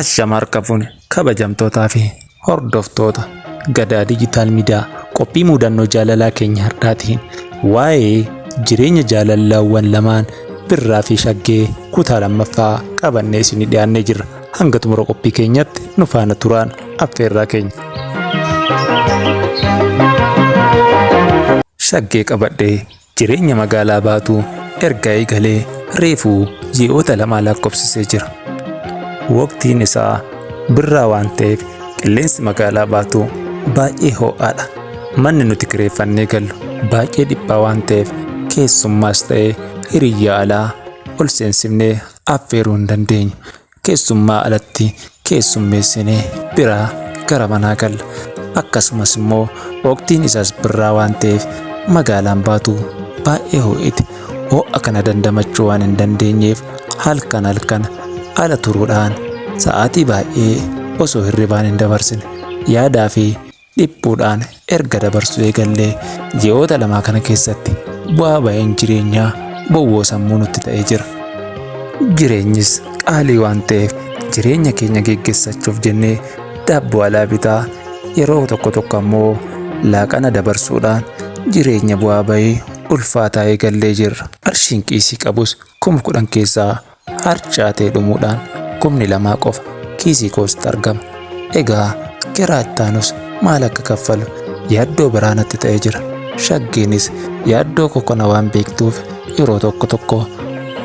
Ashamarra qabuun kabajamtootaa fi hordoftoota gadaa diijitaal miidiyaa qophii mudannoo jaalalaa keenya hardhaatiin waa'ee jireenya jaalalaawwan lamaan Birraa fi Shaggee kutaa lammaffaa qabannee isinii dhiyaannee jirra. Hanga xumura qophii keenyatti nu faana turaan affeerraa keenya. Shaggee qabadhee jireenya magaalaa baatuu erga eegalee reefuu ji'oota lama lakkoofsisee jira. Waqtiin isaa birraa waan ta'eef qilleensi magaalaa baatuu baay'ee ho'aadha. Manni nuti kireeffannee gallu baay'ee dhiphaa waan ta'eef keessummaas ta'ee hiriyyaa alaa ol seensifnee affeeruu hin dandeenyu. Keessummaa alatti keessummeessinee biraa gara manaa galla. Akkasumas immoo waqtiin isaas birraa waan ta'eef magaalaan baatuu baay'ee ho'iti. Ho'a kana dandamachuu waan hin dandeenyeef halkan ala turuudhaan sa'aatii baay'ee osoo hirribaan hin dabarsine yaadaa fi dhiphuudhaan erga dabarsuu eegallee ji'oota lamaa kana keessatti bu'aa ba'een jireenyaa bowwoo sammuu nutti ta'ee jira. Jireenyis qaalii waan ta'eef jireenya keenya geggeessachuuf jennee daabboo alaa bitaa yeroo tokko ammoo laaqana dabarsuudhaan jireenya bu'aa ba'ee ulfaataa eegallee jirra. Qarshiin kiisii qabus 10,000 keessaa harcaatee dhumuudhaan 2,000 qofa kiisii kootti argama. Egaa kiraa ittaanus maal akka kaffalu yaaddoo biraa natti ta'ee jira. Shaggeenis yaaddoo kokona waan beektuuf yeroo tokko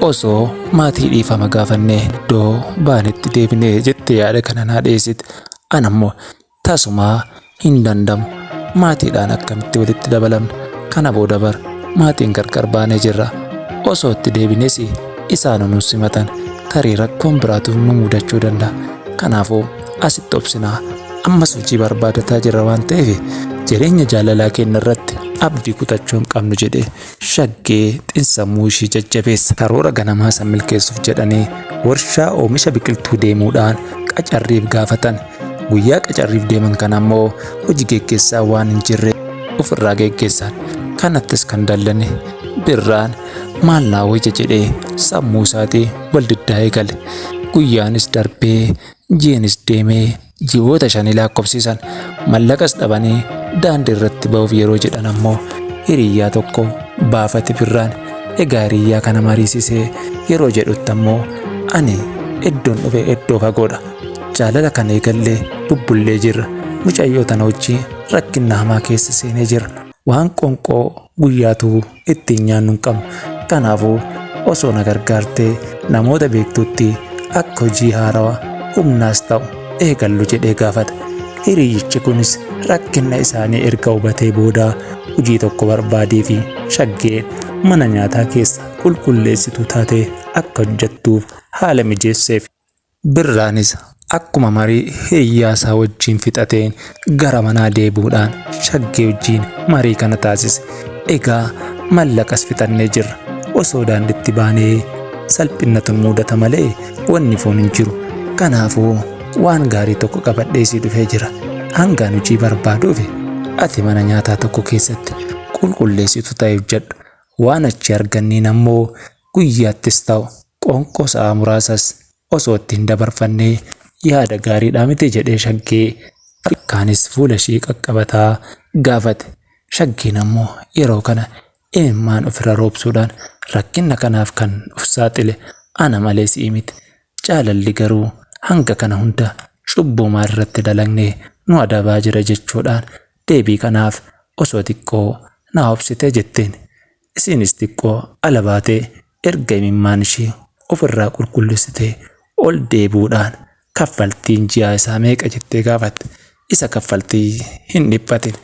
osoo maatii dhiifama gaafannee iddoo baanitti deebinee jettee yaada kana naa dhiyeessite. Anammoo tasumaa hin dandamu. Maatiidhaan akkamitti walitti dabalamna? Kana booda bar maatiin gargar baanee jirra. Osoo itti deebines isaan nu simatan tarii rakkoon biraatu nu mudachuu danda'a. Kanaafuu asitti obsinaa ammas hojii barbaadataa jirra waan ta'eef jireenya jaalalaa keenya irratti abdii kutachuu hin qabnu jedhee Shaggee xinsammuu ishii jajjabeessa. Karoora ganamaa san milkeessuuf jedhanii warshaa oomisha biqiltuu deemuudhaan qacarriif gaafatan. Guyyaa qacarriif deeman kana ammoo hojii geggeessaa waan hin jirre ofirraa geggeessan. Kanattis kan dallane birraan maal naa wayya jedhee sammuu isaatii wal diddaa'ee gale. Guyyaanis darbee ji'nis deemee ji'oota 5 lakkoofsisan. Mallaqas dhabanii daandii irratti ba'uuf yeroo jedhan ammoo hiriyyaa tokko baafate birraan. Egaa hiriyyaa kana mariisisee yeroo jedhutti ammoo ani iddoon dhufe iddoo fagoodha. Jaalala kana eegallee bubbullee jirra. Mucayyoo tana hojii rakkinna hamaa keessa seenee jirra. Waan qonqoo guyyaatu ittiin nyaannu hin qabnu. Kanaafuu osoo na gargaartee namoota beektutti akka hojii haarawaa humnaas ta'u eegallu jedhee gaafata. Hiriyyichi kunis rakkinna isaanii erga hubatee booda hojii tokko barbaadee fi Shaggeen mana nyaataa keessa qulqulleessituu taatee akka hojjettuuf haala mijeesseef. Birraanis akkuma marii hiriyyaa isaa wajjin fixateen gara manaa deebuudhaan Shaggee wajjin marii kana taasise. Egaa mallaqas fixannee jirra. Osoo daanditti baanee salphinnatu mudata malee wanni foon hin jiru. Kanaafuu waan gaarii tokko qabadhee si dhufee jira. Hangaan hojii barbaaduuf ati mana nyaataa tokko keessatti qulqulleessitu ta'ee hojjedhu. Waan achi arganniin ammoo guyyaattis ta'u qonqoo sa'a muraasas osoo ittiin dabarfannee yaada gaariidhaa miti jedhee Shaggee harkaanis fuula ishii qaqqabataa gaafate. Shaggeen ammoo yeroo kana imimmaan ofirra roobsuudhaan rakkinna kanaaf kan of saaxile ana malee si'i miti. Jaalalli garuu hanga kana hunda cubbuu maal irratti dalagnee nu adabaa jira jechuudhaan deebii kanaaf osoo xiqqoo na obsitee jetteen. Isinis xiqqoo ala baatee erga imimmaan ishee ofirraa qulqulleessitee ol deebuudhaan kaffaltiin ji'a isaa meeqa jettee gaafatte. Isa kaffaltii hin dhiphatin.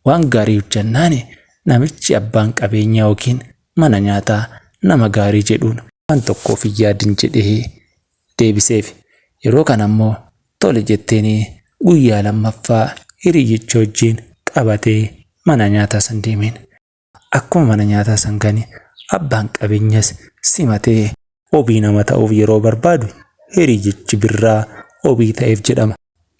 Waan gaarii hojjannaani namichi abbaan qabeenyaa yookiin mana nyaataa nama gaarii jedhuun waan tokkoof hin yaadin jedhee deebiseef. Yeroo kana ammoo tole jetteenii guyyaa lammaffaa hiriyyicha wajjin qabatee mana nyaataa san deemeen. Akkuma mana nyaataa san gani abbaan qabeenyas simatee obii nama ta'uuf yeroo barbaadu hiriyyichi birraa obii ta'eef jedhama.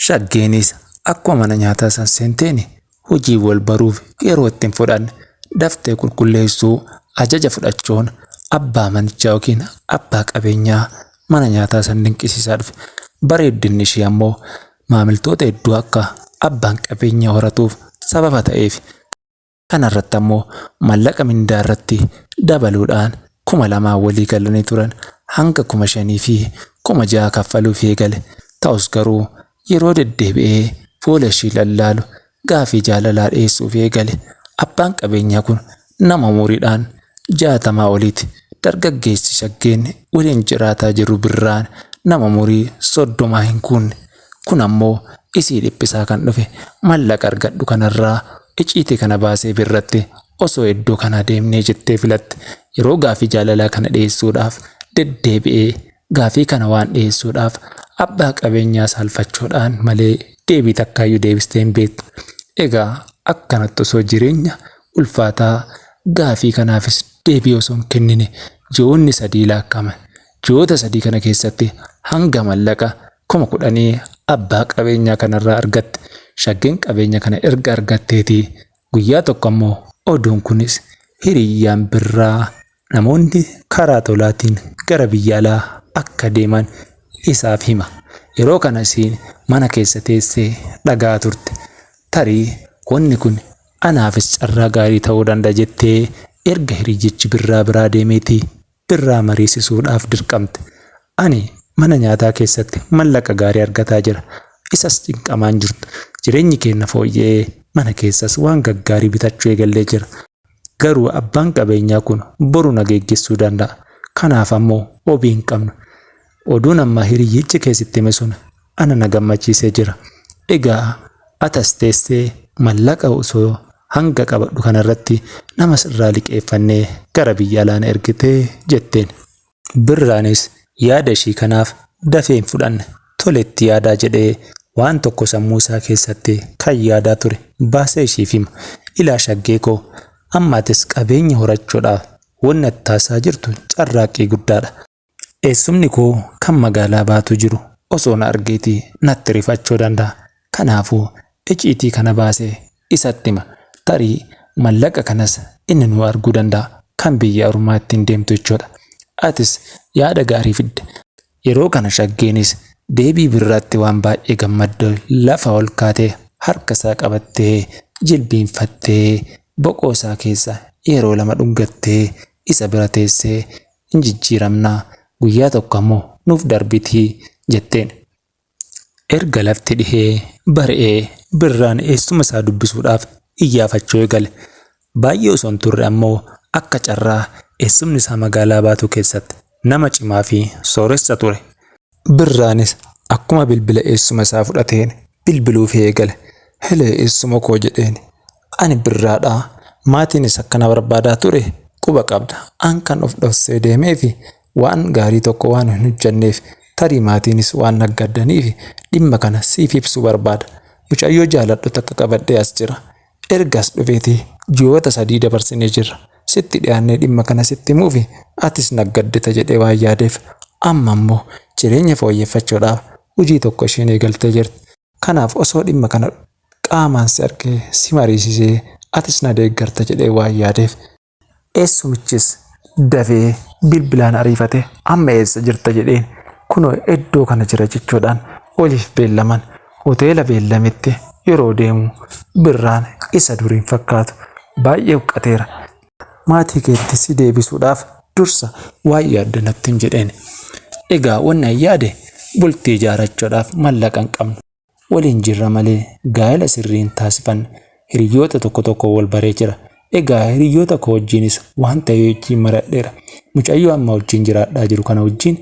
Shaggeenis akkuma mana nyaataa san seenteeni hojii wal baruuf yeroo ittiin fudhanne daftee qulqulleessuu ajaja fudhachuun abbaa manichaa yookiin abbaa qabeenyaa mana nyaataa san dinqisiisaa dhufe. Bareeddinni ishee ammoo maamiltoota hedduu akka abbaan qabeenyaa horatuuf sababa ta'eef. Kanarratti ammoo mallaqa mindaa irratti dabaluudhaan 2,000 walii galanii turan hanga 5,000 fi 6,000 kaffaluuf eegale. Ta'us garuu yeroo deddeebi'ee fuula ishee lallaalu gaafii jaalalaa dhiyeessuuf eegale. Abbaan qabeenyaa kun nama umuriidhaan 60 oliiti. Dargaggeessi shaggeen waliin jiraataa jiru Birraan nama umurii 30 hin guunne. Kun ammoo isii dhiphisaa kan dhufe mallaqa argadhu kanarraa icciitii kana baasee birratti osoo iddoo kana deemnee jettee filatte. Yeroo gaafii jaalalaa kana dhiyeessuudhaaf deddeebi'ee gaafii kana waan dhiyeessuudhaaf abbaa qabeenyaa saalfachuudhaan malee deebii takkaayyuu deebistee hin beektu. Egaa akkanatti osoo jireenya ulfaataa gaafii kanaafis deebii osoo hin kennine ji'oonni 3 laakkaman. Ji'oota 3 kana keessatti hanga mallaqa 10,000 abbaa qabeenyaa kanarraa argatte. Shaggeen qabeenya kana erga argatteetii guyyaa tokko ammoo oduun kunis hiriyyaan Birraa namoonni karaa tolaatiin gara biyya alaa akka deeman isaaf hima. Yeroo kana isiin mana keessa teessee dhagaa turte. Tarii wanni kun anaafis carraa gaarii ta'uu danda'a jettee erga hiriyyichi Birraa biraa deemeetii Birraa mariisisuudhaaf dirqamte. Ani mana nyaataa keessatti mallaqa gaarii argataa jira. Isas cinqamaan jirtu. Jireenyi keenya fooyya'ee mana keessas waan gaggaarii bitachuu eegallee jira. Garuu abbaan qabeenyaa kun boru na geggeessuu danda'a. Kanaaf ammoo obii hin qabnu. Oduun amma hiriyyichi keessatti hime sun ana na gammachiisee jira. Egaa atas teessee mallaqa osoo hanga qabadhu kanarratti nama sirraa liqeeffannee gara biyya alaa ergitee jetteen. Birraanis yaada ishii kanaaf dafee hin fudhanne. Toletti yaadaa jedhee waan tokko sammuu isaa keessatti kan yaadaa ture baasee ishiif hima. Ilaa shaggee koo ammaatis qabeenya horachuudhaaf wanni attaasaa jirtu carraaqqii guddaadha. Eessumni koo kan magaalaa baatu jiru osoo na argeetii natti rifachuu danda'a. Kanaafuu icciitii kana baasee isatti hima. Tarii mallaqa kanas inni nu arguu danda'a. Kan biyya ormaa ittiin deemtu jechuudha. Atis yaada gaarii fidde. Yeroo kana shaggeenis deebii Birraatti waan baay'ee gammadde lafa ol kaatee harka isaa qabattee jilbiinfattee boqoo isaa keessa yeroo 2 dhungattee isa bira teessee hin jijjiiramnaa guyyaa tokko ammoo nuuf darbitii jetteen. Erga lafti dhihee bari'ee Birraan eessuma isaa dubbisuudhaaf iyyaafachuu eegale. Baay'ee osoo hin turre ammoo akka carraa eessumni isaa magaalaa baatu keessatti nama cimaa fi sooressa ture. Birraanis akkuma bilbila eessuma isaa fudhateen bilbiluuf eegale. Helee eessuma koo jedheen. Ani Birraadhaa. Maatiinis akkana barbaadaa ture quba qabda. An kan of dhoksee deemee fi waan gaarii tokko waan hin hojjenneef tarii maatiinis waan naggaddaniif dhimma kana siif ibsuu barbaada. Mucayyoo jaaladhu takka qabadhee as jira. Ergas dhufeetii ji'oota 3 dabarsinee jirra. Sitti dhiyaannee dhimma kana sitti himuufi atis naggaddita jedhee waan yaadeef amma ammoo jireenya fooyyeffachuudhaaf hojii tokko isheen eegaltee jirti. Kanaaf osoo dhimma kana qaamaan si argee si mariisisee atis na deeggarta jedhee waan yaadeef eessumichis dafee bilbilaan ariifate amma eessa jirta jedheen kunoo iddoo kana jira jechuudhaan waliif beellaman. Hoteela beellametti yeroo deemu Birraan isa duriin fakkaatu baay'ee huqqateera. Maatii keetti si deebisuudhaaf dursa waan yaadda natti hin jedheen. Egaa wanna yaade bultii ijaarrachuudhaaf mallaqa hin qabnu. Waliin jirra malee gaa'ela sirriin taasifanne. Hiriyoota tokko wal baree jira. Egaa hiriyoota koo wajjinis waan ta'e wajjiin maradheera. Mucayyoo amma wajjiin jiraadhaa jiru kana wajjiin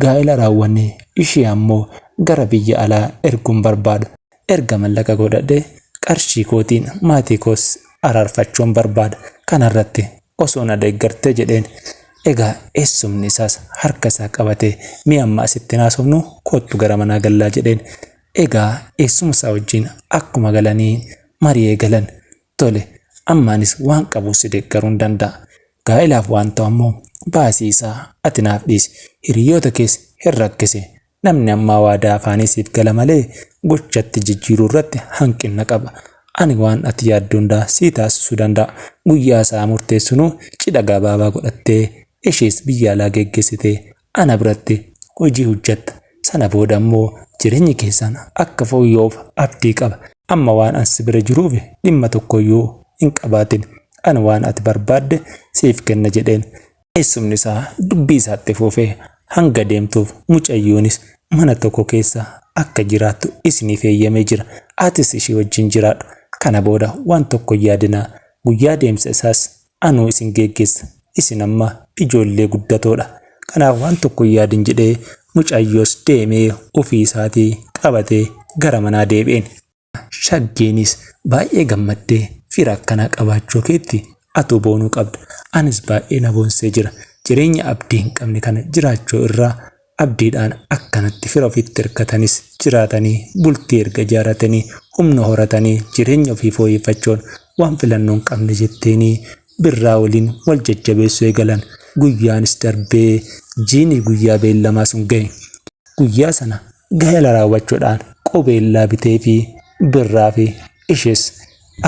gaa'ela raawwannee ishee ammoo gara biyya alaa erguun barbaadu. Erga mallaqa godhadhee qarshii kootiin maatii koos araarfachuun barbaada. Kanarratti osoo na deeggartee jedheen. Egaa eessumni isaas harka isaa qabatee mi'a amma asitti naasofnu kottu gara manaa gallaa jedheen. Egaa eessuma isaa wajjiin akkuma galanii marii galan tole ammaanis waan qabu si deeggaruu danda'a. Gaa'elaaf waan ta'u ammoo baasii isaa ati naaf dhiisi. Hiriyoota keessa hin rakkise. Namni ammaa waadaa afaanisiif gala malee gochatti jijjiiruu irratti hanqina qaba. Ani waan ati yaaddu hundaa sii taasisuu danda'a. Guyyaa isaa murteessunuu cidha gabaabaa godhattee ishees biyya alaa geggeessitee ana biratti hojii hojjetta. sana booda immoo jireenyi keessan akka fooyya'uuf abdii qaba. Amma waan ansi bira jiruuf dhimma tokkoyyuu hin qabaatin. Ani waan ati barbaadde siif kenna jedheen. Eessumni isaa dubbii isaatti fuufee hanga deemtuuf mucayyoonis mana tokko keessa akka jiraattu isiniif eeyyamee jira. Atis ishee wajjin jiraadhu. Kana booda waan tokko yaadinaa. Guyyaa deemsa isaas anuu isin geggeessa. Isin amma ijoollee guddatoodha. Kanaaf waan tokko yaadin jedhee mucayyoos deemee ofii isaatii qabatee gara manaa deebi'een. Shaggeenis baay'ee gammaddee fira akkanaa qabaachuu keetti atu boonuu qabda. Anis baay'ee na boonsee jira. Jireenya abdii hin qabne kana jiraachuu irraa abdiidhaan akkanatti fira ofitti hirkatanis jiraatanii bultii erga jaaratanii humna horatanii jireenya ofii fooyyeffachuun waan filannoo hin qabne jetteenii birraa waliin wal jajjabeessuu eegalan. Guyyaanis darbee jiini guyyaa beellamaa sun ga'e. Guyyaa sana gaa'ela raawwachuudhaan qubeellaa bitee fi birraa fi ishees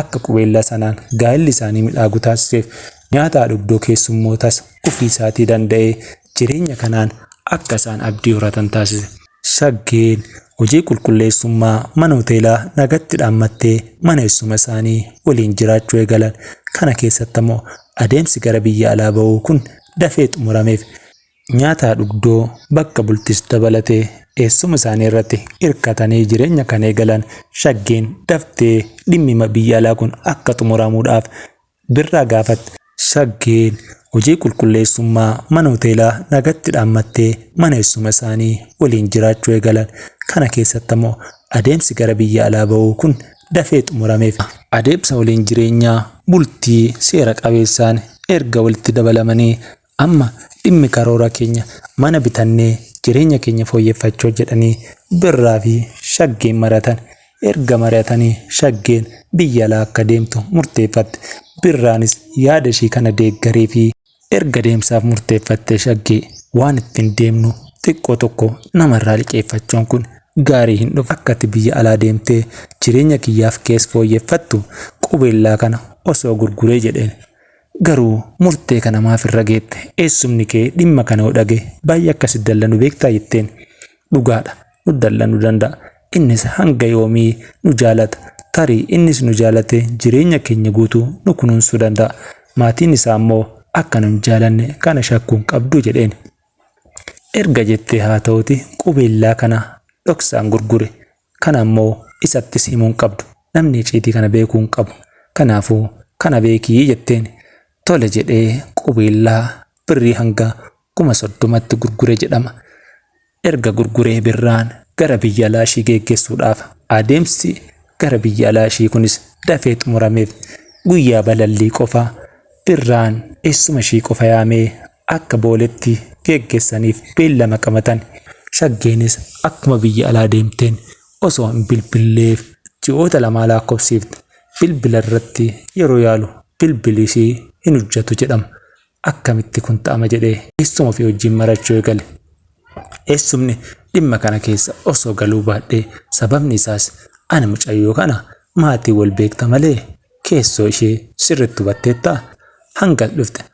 akka qubeellaa sanaan gaa'elli isaanii midhaagu taasiseef nyaata dhugdoo keessummootas ofii isaatii danda'ee jireenya kanaan akka isaan abdii horatan taasise. Shaggeen hojii qulqulleessummaa mana hoteelaa nagatti dhaammattee mana eessuma isaanii waliin jiraachuu eegalan. Kana keessatti immoo adeemsi gara biyya alaa ba'uu kun dafee xumurameef nyaata dhugdoo bakka bultis dabalatee eessuma isaanii irratti hirkatanii jireenya kan eegalan. Shaggeen daftee dhimma biyya alaa kun akka xumuramuudhaaf birraa gaafatte. Shaggeen hojii qulqulleessummaa mana hoteelaa nagatti dhaammattee mana eessuma isaanii waliin jiraachuu eegalan. Kana keessatti immoo adeemsi gara biyya alaa ba'uu kun dafee xumurameef adeemsa waliin jireenyaa bultii seera qabeessaan erga walitti dabalamanii amma dhimmi karoora keenya mana bitannee jireenya keenya fooyyeffachuu jedhanii birraa fi shaggeen maratan. Erga maratanii shaggeen biyya alaa akka deemtu murteeffatte. Birraanis yaada ishii kana deeggaree fi erga deemsaaf murteeffatte shaggee waan ittiin deemnu xiqqoo tokko namarraa liqeeffachuun kun gaarii hin dhufu. Akka ati biyya alaa deemtee jireenya kiyyaaf keessa fooyyeffattu qubeellaa kana osoo gurguree jedheen. Garuu murtee kana maaf irra geette? Eessumni kee dhimma kana dhage baay'ee akkas dallanu beektaa jetteen. Dhugaadha, nu dallanuu danda'a. Innis hanga yoomii nu jaalata. Tarii innis nu jaalate jireenya keenya guutuu nu kunuunsuu danda'a. Maatiin isaa immoo akka nu hin jaalanne kana shakkuun qabdu jedheen. Erga jettee haa ta'uti qubeellaa kana dhoksaan gurgure. Kana immoo isattis himuun qabdu. Namni icciitii kana beekuu hin qabu. Kanaafuu kana beekii jetteen. Tole jedhee qubeellaa birrii hanga 30,000tti gurgure jedhama. Erga gurguree birraan gara biyya alaa ishii geggeessuudhaaf adeemsi gara biyya alaa ishii kunis dafee xumurameef guyyaa balallii qofa birraan eessuma ishii qofa yaamee akka booletti geggeessaniif beellama qabatan. Shaggeenis akkuma biyya alaa deemteen osoo hin bilbilleef ji'oota 2 lakkoofsifte. Bilbila irratti yeroo yaalu bilbilli ishii hin hojjetu jedhama. Akkamitti kun ta'ama jedhee eessuma ofii wajjin marachuu eegale. Eessumni dhimma kana keessa osoo galuu baadhee sababni isaas ani mucayyoo kana maatii wal beekta malee keessoo ishee sirriitti hubatteettaa? Hanga dhufte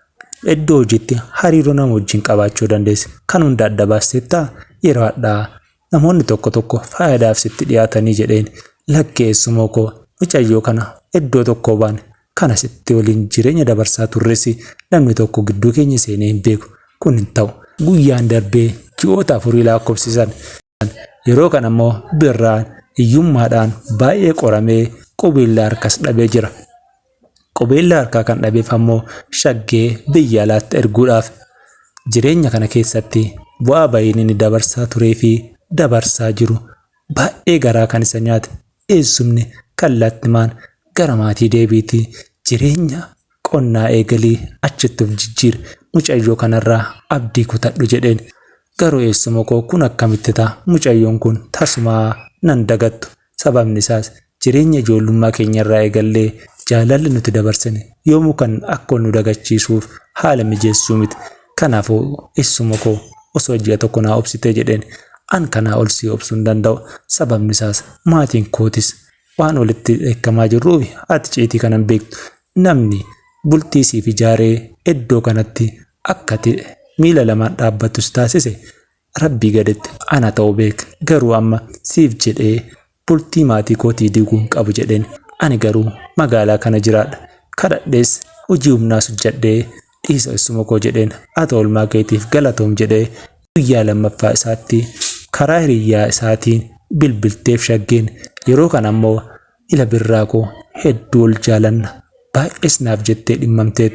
iddoo hojiitti hariiroo nama wajjin qabaachuu dandeesse. Kan hunda adda baasteettaa? Yeroo addaa namoonni tokko tokko faayidaaf sitti dhiyaatanii jedheen. Lakkee eessumoo koo mucayyoo kana iddoo tokkoo baane kana sitti waliin jireenya dabarsaa turresi namni tokko gidduu keenya seenee hin beeku. Kun hin ta'u. Guyyaan darbee ji'oota 4 lakkoofsisan. Yeroo kana immoo birraan hiyyummaadhaan baay'ee qoramee qubeellaa harkas dhabee jira. Qubeellaa harkaa kan dhabeef ammoo shaggee biyya alaatti erguudhaaf jireenya kana keessatti bu'aa baay'een inni dabarsaa turee fi dabarsaa jiru baay'ee garaa kan isa nyaate. Eessumni kallattimaan gara maatii deebiitii jireenya qonnaa eegalii achitti of jijjiire. Mucayyoo kanarraa abdii kutadhu jedheen. Garuu eessuma koo kun akkamitti ta'a? Mucayyoon kun tasumaa nan dagattu. Sababni isaas jireenya ijoollummaa keenyarraa eegallee jaalalli nuti dabarsine yoomuu kan akka nu dagachiisuuf haala mijeessuu miti. Kanaafuu eessuma koo osoo ji'a tokko naa obsitee jedheen. An kanaa ol si obsuu hin danda'u. Sababni isaas maatiin kootis waan walitti dheekkamaa jirruuf ati icciitii kanan beektu. Namni bultii siif ijaaree iddoo kanatti akka miila lamaan dhaabbattus taasise rabbii gaditti ana ta'uu beek. Garuu amma siif jedhee bultii maatii kootii diiguun qabu jedheen ani garuu magaalaa kana jiraadha. Kadhadhees hojii humnaa hojjedhee dhiisa isuma koo jedheen ati oolmaa keetiif galatoom jedhee guyyaa lammaffaa isaatti karaa hiriyyaa isaatiin bilbilteef shaggeen. Yeroo kana ammoo ila birraa koo hedduu ol jaalanna baay'ees naaf jettee dhimmamteet.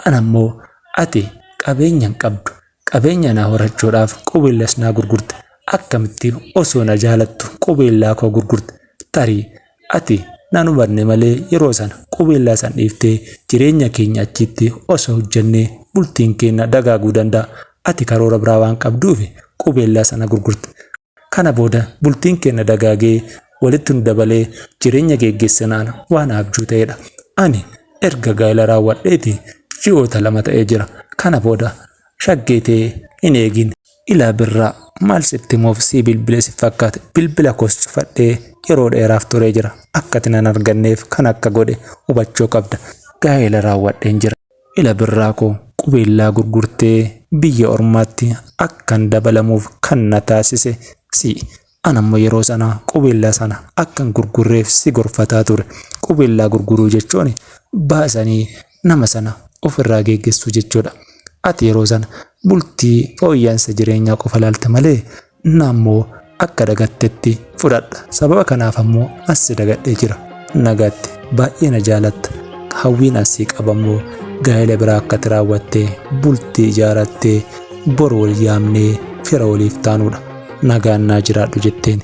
Ana ammoo ati qabeenya hin qabdu, qabeenya naa horachuudhaaf qubeellas naa gurgurte. Akkamitti osoo na jaalattu qubeellaa koo gurgurte? Tarii ati nan hubanne malee yeroo sana qubeellaa san dhiiftee jireenya keenya achitti osoo hojjennee bultiin keenya dagaaguu danda'a. Ati karoora biraa waan qabduuf qubeellaa sana gurgurte. Kana booda bultiin keenya dagaagee walitti nu dabalee jireenya geggeessinaan waan abjuu ta'edha. Ani erga gaa'ela raawwadheeti ji'oota 2 ta'ee jira. Kana booda shaggeetee hin eegin ilaa birraa maal sitti moof si bilbile si fakkaate bilbila koos cufadhee yeroo dheeraaf turee jira. Akkati nan arganneef kan akka godhe hubachuu qabda. Gaa'ela raawwadheen jira. Ila birraa koo qubeellaa gurgurtee biyya ormaatti akkan dabalamuuf kan na taasise si. Anammoo yeroo sana qubeellaa sana akkan gurgurreef si gorfataa ture. Qubeellaa gurguruu jechuun baasanii nama sana ofirraa geggeessuu jechuudha. Ati yeroo sana bultii fooyyaansa jireenyaa qofa ilaalte malee naammoo akka dagattetti fudhadha. Sababa kanaaf ammoo as dagadhee jira. Nagaatti baay'ee na jaalatta. Hawwiin asii qabammoo gaa'ela biraa akka raawwattee bultii ijaarattee bor wal yaamnee fira waliif taanudha. Nagaan naa jiraadhu jetteen.